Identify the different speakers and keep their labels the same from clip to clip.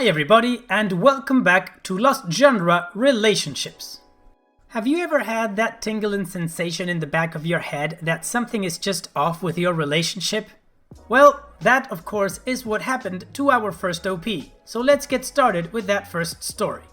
Speaker 1: Hi everybody, and welcome back to Lost Genre Relationships. Have you ever had that tingling sensation in the back of your head that something is just off with your relationship? Well, that of course is what happened to our first OP, so let's get started with that first story.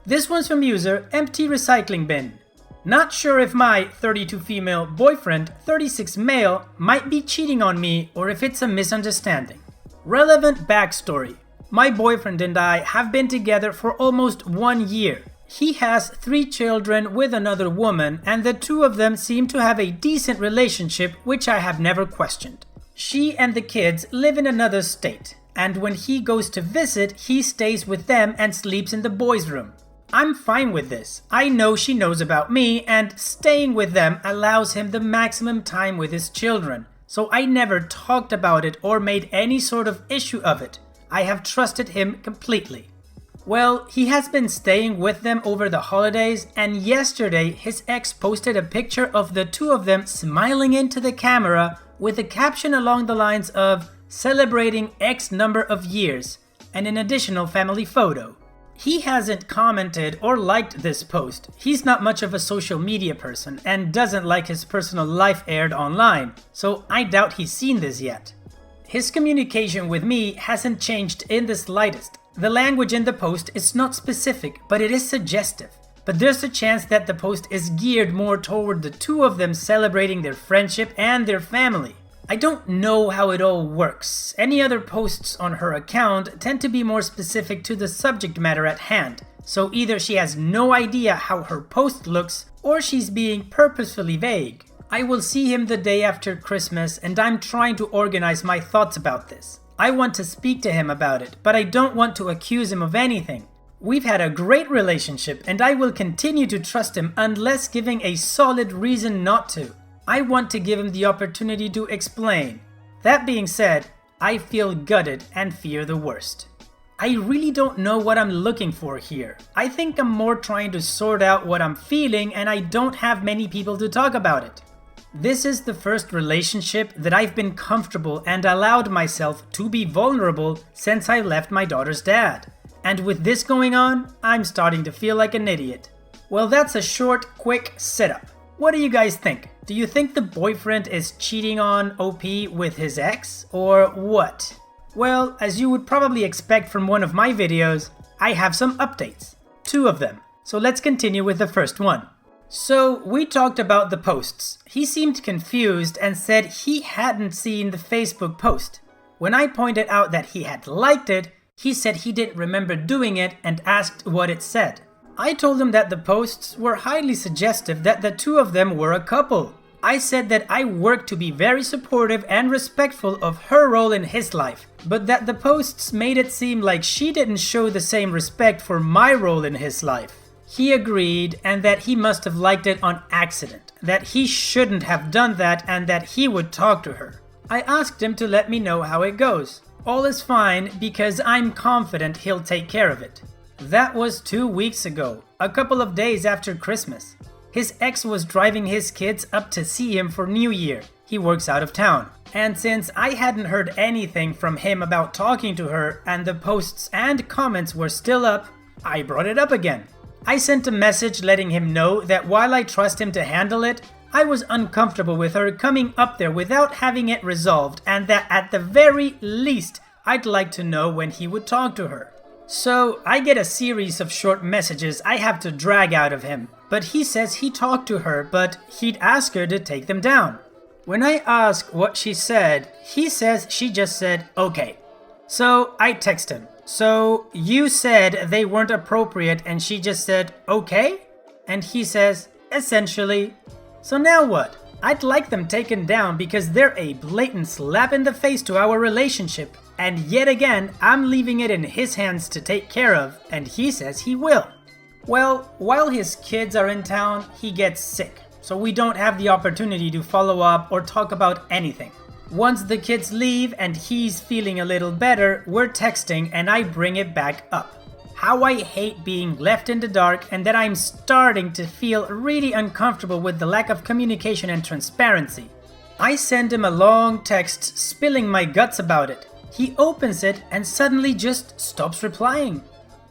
Speaker 1: This one's from user Empty Recycling Bin. Not sure if my 32 female boyfriend, 36 male, might be cheating on me or if it's a misunderstanding. Relevant backstory. My boyfriend and I have been together for almost 1 year. He has 3 children with another woman, and the two of them seem to have a decent relationship, which I have never questioned. She and the kids live in another state, and when he goes to visit, he stays with them and sleeps in the boys' room. I'm fine with this. I know she knows about me, and staying with them allows him the maximum time with his children, so I never talked about it or made any sort of issue of it. I have trusted him completely. Well, he has been staying with them over the holidays, and yesterday his ex posted a picture of the two of them smiling into the camera with a caption along the lines of "celebrating X number of years" and an additional family photo. He hasn't commented or liked this post. He's not much of a social media person and doesn't like his personal life aired online, so I doubt he's seen this yet. His communication with me hasn't changed in the slightest. The language in the post is not specific, but it is suggestive. But there's a chance that the post is geared more toward the two of them celebrating their friendship and their family. I don't know how it all works. Any other posts on her account tend to be more specific to the subject matter at hand. So either she has no idea how her post looks, or she's being purposefully vague. I will see him the day after Christmas, and I'm trying to organize my thoughts about this. I want to speak to him about it, but I don't want to accuse him of anything. We've had a great relationship, and I will continue to trust him unless giving a solid reason not to. I want to give him the opportunity to explain. That being said, I feel gutted and fear the worst. I really don't know what I'm looking for here. I think I'm more trying to sort out what I'm feeling, and I don't have many people to talk about it. This is the first relationship that I've been comfortable and allowed myself to be vulnerable since I left my daughter's dad. And with this going on, I'm starting to feel like an idiot. Well, that's a short, quick setup. What do you guys think? Do you think the boyfriend is cheating on OP with his ex, or what? Well, as you would probably expect from one of my videos, I have some updates. 2 of them. So let's continue with the first one. So, we talked about the posts. He seemed confused and said he hadn't seen the Facebook post. When I pointed out that he had liked it, he said he didn't remember doing it and asked what it said. I told him that the posts were highly suggestive that the two of them were a couple. I said that I worked to be very supportive and respectful of her role in his life, but that the posts made it seem like she didn't show the same respect for my role in his life. He agreed, and that he must have liked it on accident, that he shouldn't have done that, and that he would talk to her. I asked him to let me know how it goes. All is fine because I'm confident he'll take care of it. That was 2 weeks ago, a couple of days after Christmas. His ex was driving his kids up to see him for New Year. He works out of town. And since I hadn't heard anything from him about talking to her and the posts and comments were still up, I brought it up again. I sent a message letting him know that while I trust him to handle it, I was uncomfortable with her coming up there without having it resolved, and that at the very least, I'd like to know when he would talk to her. So I get a series of short messages I have to drag out of him, but he says he talked to her, but he'd ask her to take them down. When I ask what she said, he says she just said, okay. So I text him. So you said they weren't appropriate and she just said, okay? And he says, essentially. So now what? I'd like them taken down because they're a blatant slap in the face to our relationship. And yet again, I'm leaving it in his hands to take care of, and he says he will. Well, while his kids are in town, he gets sick. So we don't have the opportunity to follow up or talk about anything. Once the kids leave and he's feeling a little better, we're texting and I bring it back up. How I hate being left in the dark and that I'm starting to feel really uncomfortable with the lack of communication and transparency. I send him a long text spilling my guts about it. He opens it and suddenly just stops replying.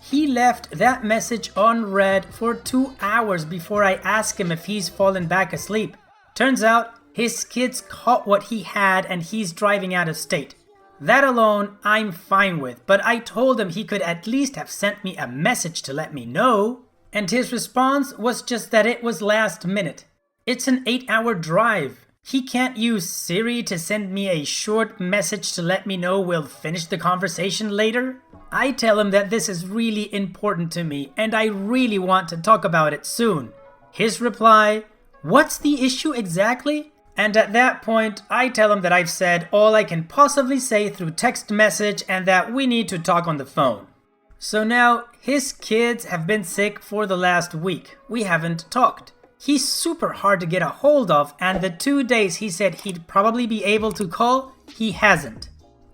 Speaker 1: He left that message unread for 2 hours before I ask him if he's fallen back asleep. Turns out his kids caught what he had and he's driving out of state. That alone I'm fine with, but I told him he could at least have sent me a message to let me know. And his response was just that it was last minute. It's an 8-hour drive. He can't use Siri to send me a short message to let me know we'll finish the conversation later. I tell him that this is really important to me and I really want to talk about it soon. His reply, "What's the issue exactly?" And at that point, I tell him that I've said all I can possibly say through text message and that we need to talk on the phone. So now, his kids have been sick for the last week. We haven't talked. He's super hard to get a hold of, and the 2 days he said he'd probably be able to call, he hasn't.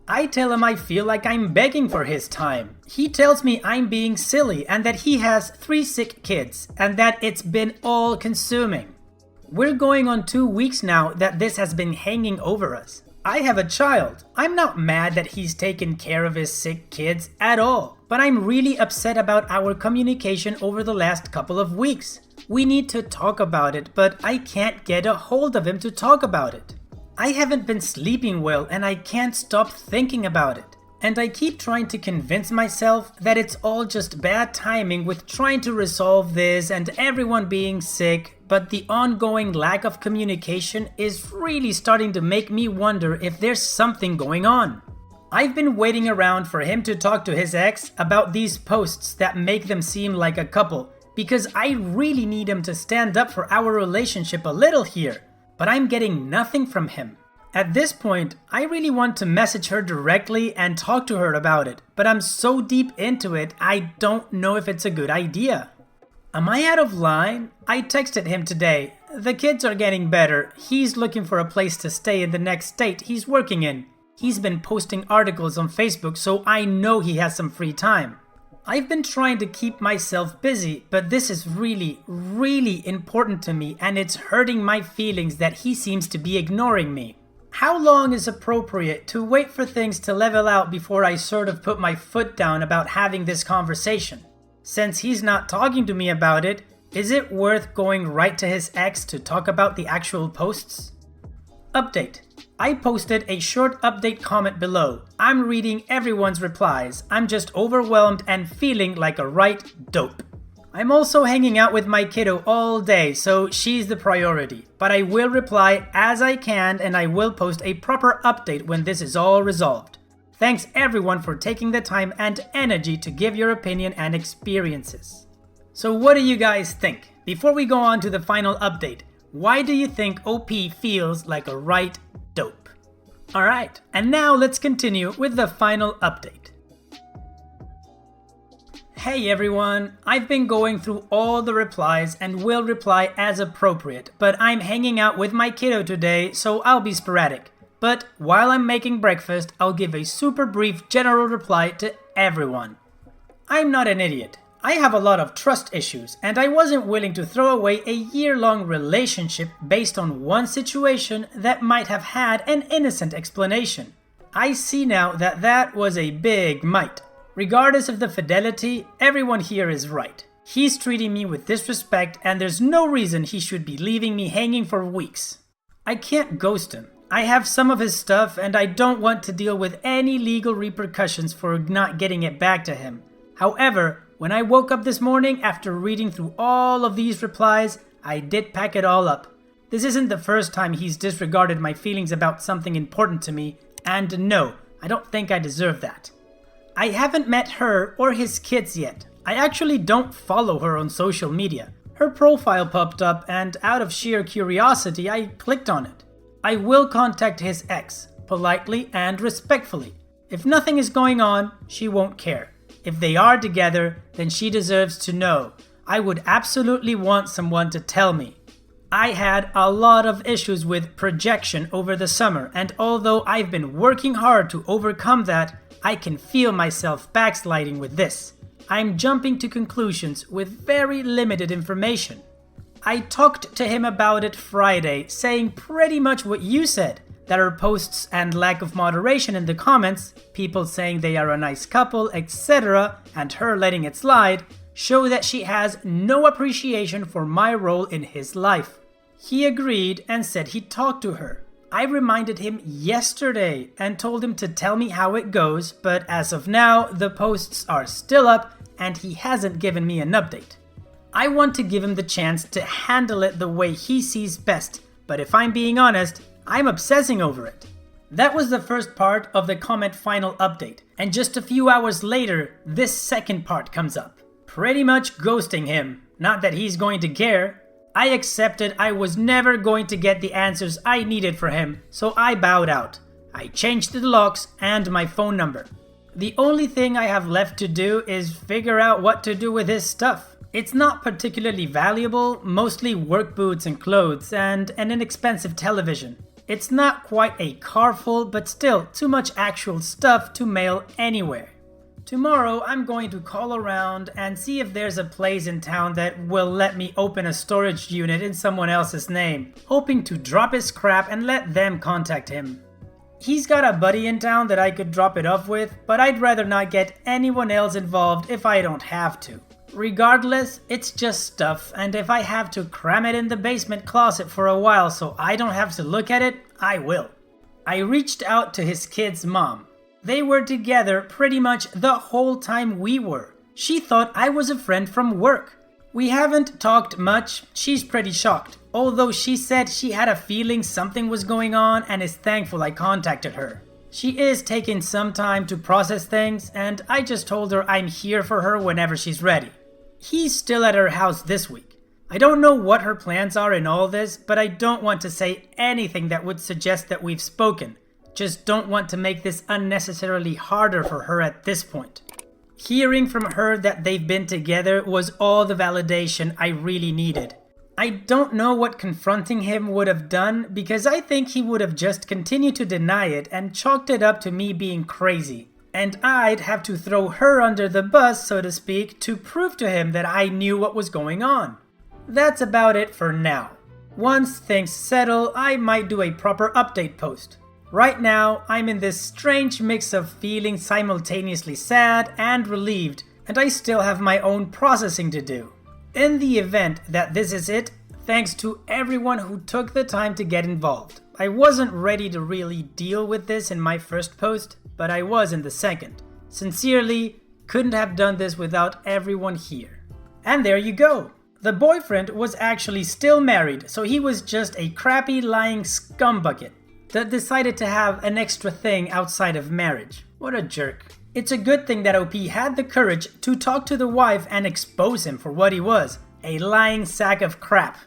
Speaker 1: I tell him I feel like I'm begging for his time. He tells me I'm being silly and that he has 3 sick kids and that it's been all-consuming. We're going on 2 weeks now that this has been hanging over us. I have a child. I'm not mad that he's taken care of his sick kids at all, but I'm really upset about our communication over the last couple of weeks. We need to talk about it, but I can't get a hold of him to talk about it. I haven't been sleeping well and I can't stop thinking about it. And I keep trying to convince myself that it's all just bad timing with trying to resolve this and everyone being sick, but the ongoing lack of communication is really starting to make me wonder if there's something going on. I've been waiting around for him to talk to his ex about these posts that make them seem like a couple, because I really need him to stand up for our relationship a little here, but I'm getting nothing from him. At this point, I really want to message her directly and talk to her about it, but I'm so deep into it, I don't know if it's a good idea. Am I out of line? I texted him today. The kids are getting better. He's looking for a place to stay in the next state he's working in. He's been posting articles on Facebook, so I know he has some free time. I've been trying to keep myself busy, but this is really, really important to me and it's hurting my feelings that he seems to be ignoring me. How long is appropriate to wait for things to level out before I sort of put my foot down about having this conversation? Since he's not talking to me about it, is it worth going right to his ex to talk about the actual posts? Update. I posted a short update comment below. I'm reading everyone's replies. I'm just overwhelmed and feeling like a right dope. I'm also hanging out with my kiddo all day, so she's the priority. But I will reply as I can and I will post a proper update when this is all resolved. Thanks everyone for taking the time and energy to give your opinion and experiences. So what do you guys think? Before we go on to the final update, why do you think OP feels like a right dope? Alright, and now let's continue with the final update. Hey everyone, I've been going through all the replies and will reply as appropriate, but I'm hanging out with my kiddo today, so I'll be sporadic. But while I'm making breakfast, I'll give a super brief general reply to everyone. I'm not an idiot. I have a lot of trust issues, and I wasn't willing to throw away a year-long relationship based on one situation that might have had an innocent explanation. I see now that that was a big might. Regardless of the fidelity, everyone here is right. He's treating me with disrespect, and there's no reason he should be leaving me hanging for weeks. I can't ghost him. I have some of his stuff, and I don't want to deal with any legal repercussions for not getting it back to him. However, when I woke up this morning after reading through all of these replies, I did pack it all up. This isn't the first time he's disregarded my feelings about something important to me, and no, I don't think I deserve that. I haven't met her or his kids yet. I actually don't follow her on social media. Her profile popped up and out of sheer curiosity I clicked on it. I will contact his ex, politely and respectfully. If nothing is going on, she won't care. If they are together, then she deserves to know. I would absolutely want someone to tell me. I had a lot of issues with projection over the summer, and although I've been working hard to overcome that, I can feel myself backsliding with this. I'm jumping to conclusions with very limited information. I talked to him about it Friday, saying pretty much what you said, that her posts and lack of moderation in the comments, people saying they are a nice couple, etc., and her letting it slide, show that she has no appreciation for my role in his life. He agreed and said he'd talk to her. I reminded him yesterday and told him to tell me how it goes, but as of now, the posts are still up and he hasn't given me an update. I want to give him the chance to handle it the way he sees best, but if I'm being honest, I'm obsessing over it. That was the first part of the comment final update, and just a few hours later, this second part comes up. Pretty much ghosting him. Not that he's going to care. I accepted I was never going to get the answers I needed for him, so I bowed out. I changed the locks and my phone number. The only thing I have left to do is figure out what to do with his stuff. It's not particularly valuable, mostly work boots and clothes, and an inexpensive television. It's not quite a car full, but still too much actual stuff to mail anywhere. Tomorrow I'm going to call around and see if there's a place in town that will let me open a storage unit in someone else's name, hoping to drop his crap and let them contact him. He's got a buddy in town that I could drop it off with, but I'd rather not get anyone else involved if I don't have to. Regardless, it's just stuff, and if I have to cram it in the basement closet for a while so I don't have to look at it, I will. I reached out to his kid's mom. They were together pretty much the whole time we were. She thought I was a friend from work. We haven't talked much, she's pretty shocked, although she said she had a feeling something was going on and is thankful I contacted her. She is taking some time to process things, and I just told her I'm here for her whenever she's ready. He's still at her house this week. I don't know what her plans are in all this, but I don't want to say anything that would suggest that we've spoken. Just don't want to make this unnecessarily harder for her at this point. Hearing from her that they've been together was all the validation I really needed. I don't know what confronting him would have done, because I think he would have just continued to deny it and chalked it up to me being crazy. And I'd have to throw her under the bus, so to speak, to prove to him that I knew what was going on. That's about it for now. Once things settle, I might do a proper update post. Right now, I'm in this strange mix of feeling simultaneously sad and relieved, and I still have my own processing to do. In the event that this is it, thanks to everyone who took the time to get involved. I wasn't ready to really deal with this in my first post, but I was in the second. Sincerely, couldn't have done this without everyone here. And there you go. The boyfriend was actually still married, so he was just a crappy lying scumbucket that decided to have an extra thing outside of marriage. What a jerk. It's a good thing that OP had the courage to talk to the wife and expose him for what he was, a lying sack of crap.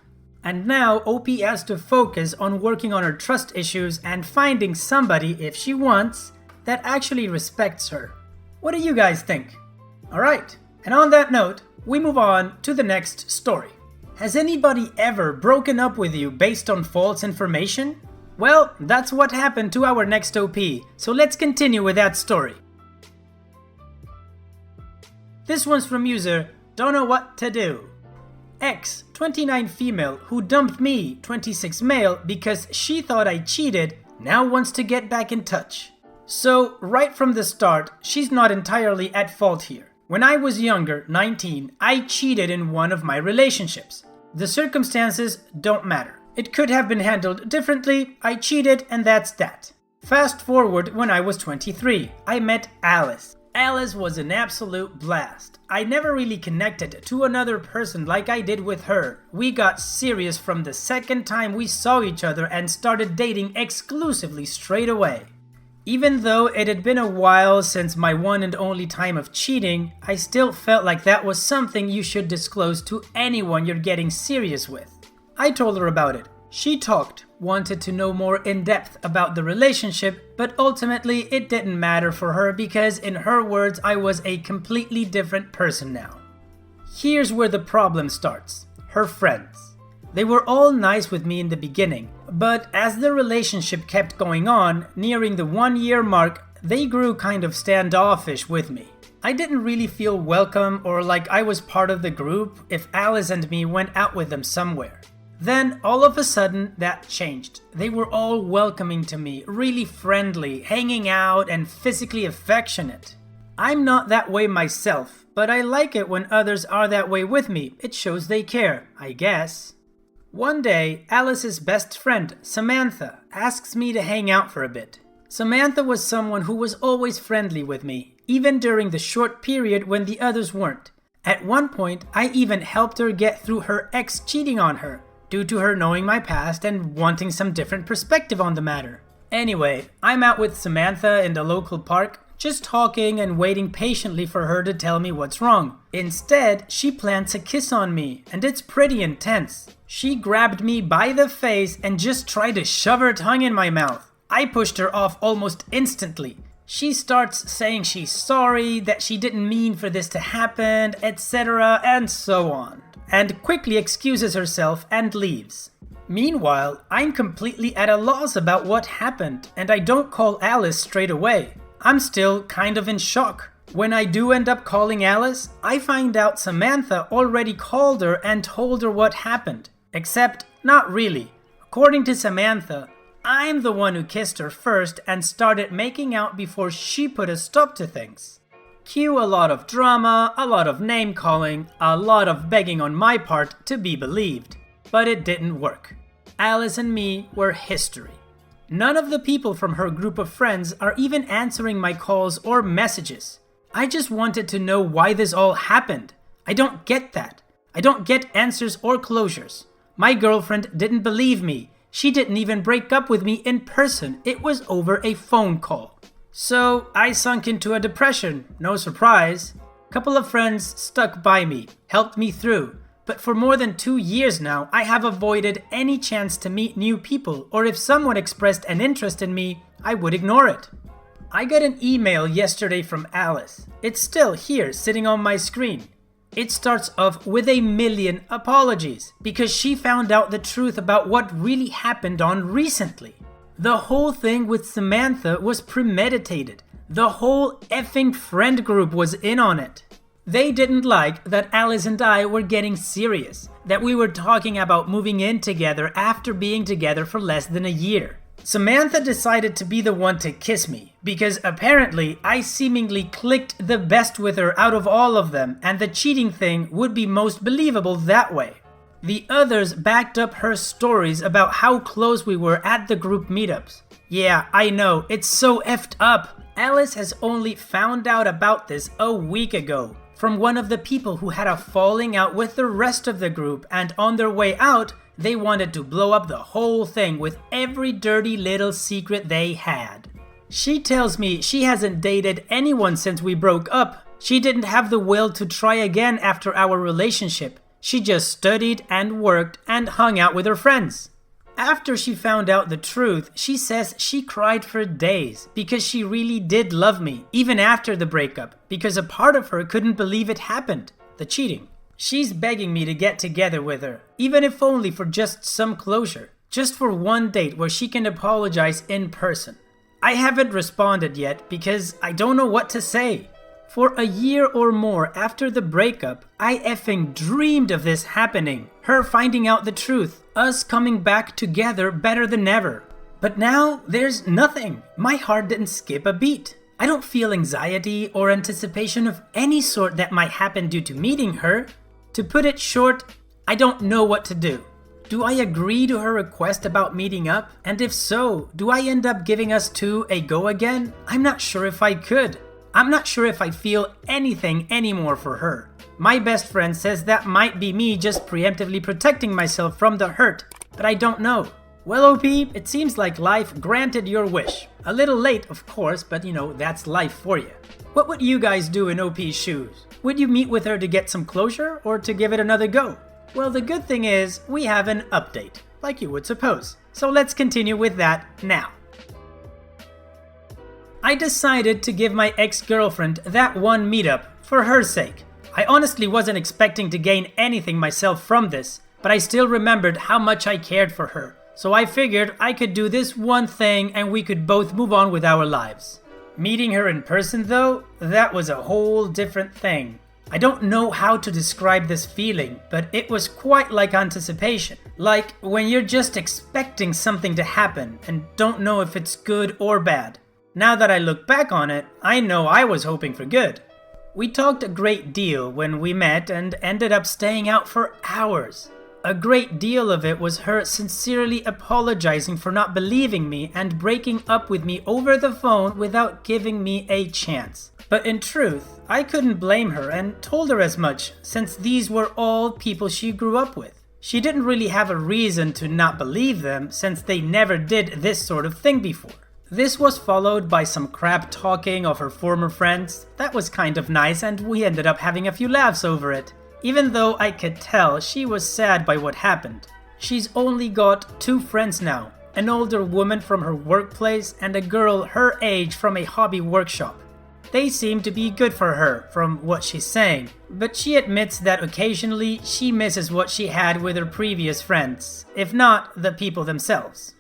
Speaker 1: And now OP has to focus on working on her trust issues and finding somebody, if she wants, that actually respects her. What do you guys think? Alright, and on that note, we move on to the next story. Has anybody ever broken up with you based on false information? Well, that's what happened to our next OP, so let's continue with that story. This one's from user Don't Know What To Do. X, 29 female, who dumped me, 26 male, because she thought I cheated, now wants to get back in touch. So, right from the start, she's not entirely at fault here. When I was younger, 19, I cheated in one of my relationships. The circumstances don't matter. It could have been handled differently, I cheated, and that's that. Fast forward when I was 23, I met Alice. Alice was an absolute blast. I never really connected to another person like I did with her. We got serious from the second time we saw each other and started dating exclusively straight away. Even though it had been a while since my one and only time of cheating, I still felt like that was something you should disclose to anyone you're getting serious with. I told her about it. She talked, wanted to know more in depth about the relationship, but ultimately it didn't matter for her because in her words I was a completely different person now. Here's where the problem starts. Her friends. They were all nice with me in the beginning, but as the relationship kept going on, nearing the 1-year mark, they grew kind of standoffish with me. I didn't really feel welcome or like I was part of the group if Alice and me went out with them somewhere. Then, all of a sudden, that changed. They were all welcoming to me, really friendly, hanging out, and physically affectionate. I'm not that way myself, but I like it when others are that way with me. It shows they care, I guess. One day, Alice's best friend, Samantha, asks me to hang out for a bit. Samantha was someone who was always friendly with me, even during the short period when the others weren't. At one point, I even helped her get through her ex cheating on her, due to her knowing my past and wanting some different perspective on the matter. Anyway, I'm out with Samantha in the local park, just talking and waiting patiently for her to tell me what's wrong. Instead, she plants a kiss on me, and it's pretty intense. She grabbed me by the face and just tried to shove her tongue in my mouth. I pushed her off almost instantly. She starts saying she's sorry, that she didn't mean for this to happen, etc., and so on, and quickly excuses herself and leaves. Meanwhile, I'm completely at a loss about what happened, and I don't call Alice straight away. I'm still kind of in shock. When I do end up calling Alice, I find out Samantha already called her and told her what happened. Except, not really. According to Samantha, I'm the one who kissed her first and started making out before she put a stop to things. Cue a lot of drama, a lot of name calling, a lot of begging on my part to be believed. But it didn't work. Alice and me were history. None of the people from her group of friends are even answering my calls or messages. I just wanted to know why this all happened. I don't get that. I don't get answers or closures. My girlfriend didn't believe me. She didn't even break up with me in person. It was over a phone call. So I sunk into a depression, no surprise. A couple of friends stuck by me, helped me through. But for more than 2 years now, I have avoided any chance to meet new people, or if someone expressed an interest in me, I would ignore it. I got an email yesterday from Alice. It's still here, sitting on my screen. It starts off with 1,000,000 apologies, because she found out the truth about what really happened on recently. The whole thing with Samantha was premeditated. The whole effing friend group was in on it. They didn't like that Alice and I were getting serious, that we were talking about moving in together after being together for less than a year. Samantha decided to be the one to kiss me, because apparently I seemingly clicked the best with her out of all of them, and the cheating thing would be most believable that way. The others backed up her stories about how close we were at the group meetups. Yeah, I know, it's so effed up. Alice has only found out about this a week ago, from one of the people who had a falling out with the rest of the group, and on their way out, they wanted to blow up the whole thing with every dirty little secret they had. She tells me she hasn't dated anyone since we broke up. She didn't have the will to try again after our relationship. She just studied and worked and hung out with her friends. After she found out the truth, she says she cried for days because she really did love me, even after the breakup, because a part of her couldn't believe it happened, the cheating. She's begging me to get together with her, even if only for just some closure, just for one date where she can apologize in person. I haven't responded yet because I don't know what to say. For a year or more after the breakup, I effing dreamed of this happening, her finding out the truth, us coming back together better than ever. But now, there's nothing. My heart didn't skip a beat. I don't feel anxiety or anticipation of any sort that might happen due to meeting her. To put it short, I don't know what to do. Do I agree to her request about meeting up? And if so, do I end up giving us two a go again? I'm not sure if I could. I'm not sure if I feel anything anymore for her. My best friend says that might be me just preemptively protecting myself from the hurt, but I don't know. Well, OP, it seems like life granted your wish. A little late, of course, but that's life for you. What would you guys do in OP's shoes? Would you meet with her to get some closure or to give it another go? Well, the good thing is we have an update, like you would suppose. So let's continue with that now. I decided to give my ex-girlfriend that one meetup for her sake. I honestly wasn't expecting to gain anything myself from this, but I still remembered how much I cared for her. So I figured I could do this one thing and we could both move on with our lives. Meeting her in person though, that was a whole different thing. I don't know how to describe this feeling, but it was quite like anticipation. Like when you're just expecting something to happen and don't know if it's good or bad. Now that I look back on it, I know I was hoping for good. We talked a great deal when we met and ended up staying out for hours. A great deal of it was her sincerely apologizing for not believing me and breaking up with me over the phone without giving me a chance. But in truth, I couldn't blame her and told her as much, since these were all people she grew up with. She didn't really have a reason to not believe them, since they never did this sort of thing before. This was followed by some crap talking of her former friends. That was kind of nice and we ended up having a few laughs over it. Even though I could tell she was sad by what happened. She's only got 2 friends now, an older woman from her workplace and a girl her age from a hobby workshop. They seem to be good for her, from what she's saying, but she admits that occasionally she misses what she had with her previous friends, if not the people themselves.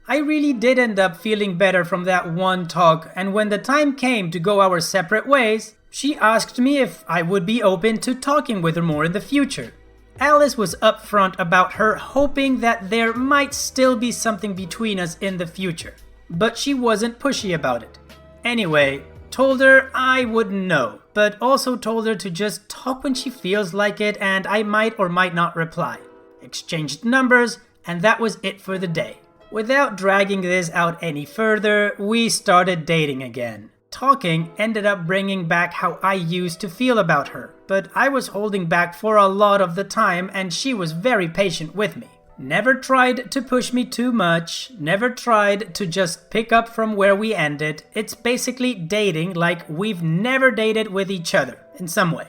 Speaker 1: I really did end up feeling better from that one talk, and when the time came to go our separate ways, she asked me if I would be open to talking with her more in the future. Alice was upfront about her hoping that there might still be something between us in the future, but she wasn't pushy about it. Anyway, told her I wouldn't know, but also told her to just talk when she feels like it and I might or might not reply. Exchanged numbers, and that was it for the day. Without dragging this out any further, we started dating again. Talking ended up bringing back how I used to feel about her, but I was holding back for a lot of the time and she was very patient with me. Never tried to push me too much, never tried to just pick up from where we ended. It's basically dating like we've never dated with each other, in some way.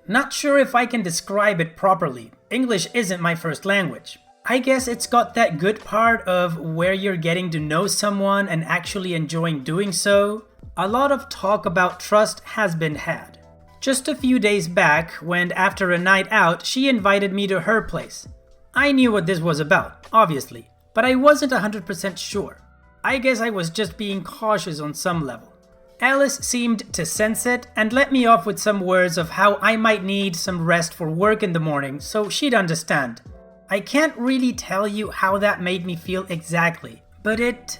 Speaker 1: Not sure if I can describe it properly. English isn't my first language. I guess it's got that good part of where you're getting to know someone and actually enjoying doing so. A lot of talk about trust has been had. Just a few days back, when after a night out, she invited me to her place. I knew what this was about, obviously, but I wasn't 100% sure. I guess I was just being cautious on some level. Alice seemed to sense it and let me off with some words of how I might need some rest for work in the morning, so she'd understand. I can't really tell you how that made me feel exactly, but it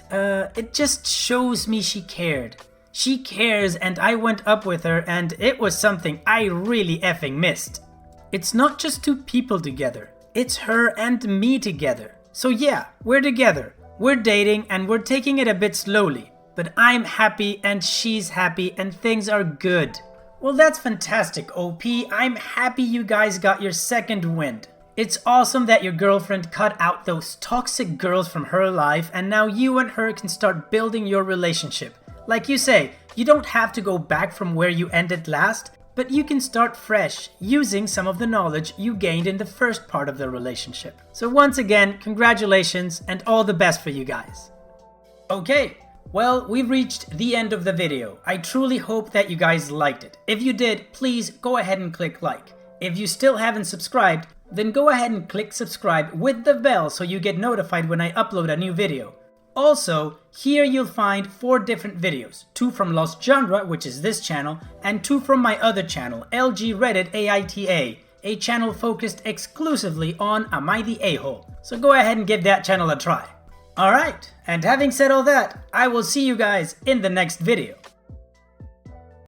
Speaker 1: just shows me she cared. She cares and I went up with her and it was something I really effing missed. It's not just 2 people together, it's her and me together. So yeah, we're together, we're dating and we're taking it a bit slowly, but I'm happy and she's happy and things are good. Well, that's fantastic, OP. I'm happy you guys got your second wind. It's awesome that your girlfriend cut out those toxic girls from her life and now you and her can start building your relationship. Like you say, you don't have to go back from where you ended last, but you can start fresh, using some of the knowledge you gained in the first part of the relationship. So once again, congratulations and all the best for you guys. Okay, well, we've reached the end of the video. I truly hope that you guys liked it. If you did, please go ahead and click like. If you still haven't subscribed, then go ahead and click subscribe with the bell so you get notified when I upload a new video. Also, here you'll find 4 different videos, 2 from Lost Genre, which is this channel, and 2 from my other channel, LG Reddit AITA, a channel focused exclusively on Am I the A-hole? So go ahead and give that channel a try. Alright, and having said all that, I will see you guys in the next video.